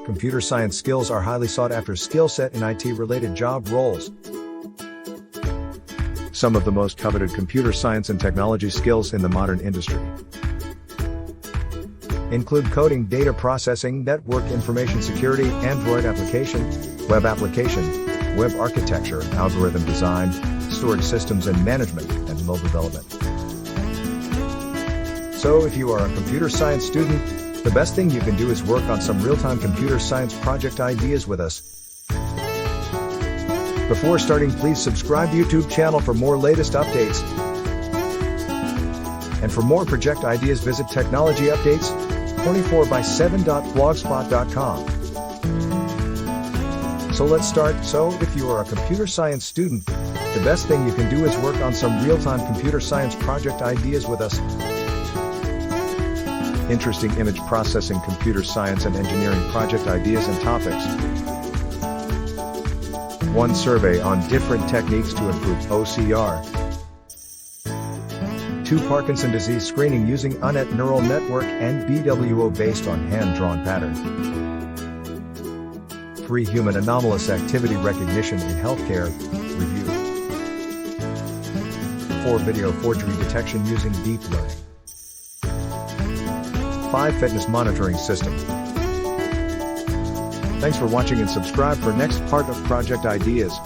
Computer science skills are highly sought after skill set in IT-related job roles. Some of the most coveted computer science and technology skills in the modern industry include coding, data processing, network information security, Android application, web architecture, algorithm design, storage systems and management, and mobile development. So if you are a computer science student, the best thing you can do is work on some real-time computer science project ideas with us. Before starting, please subscribe to YouTube channel for more latest updates. And for more project ideas, visit Technology Updates 24/7.blogspot.com. So let's start. So if you are a computer science student, the best thing you can do is work on some real-time computer science project ideas with us. Interesting image processing, computer science and engineering project ideas and topics. 1 survey on different techniques to improve OCR. 2 Parkinson disease screening using UNET neural network and BWO based on hand-drawn pattern. 3 human anomalous activity recognition in healthcare review. 4 video forgery detection using deep learning. 5 fitness monitoring system. Thanks for watching and subscribe for next part of project ideas.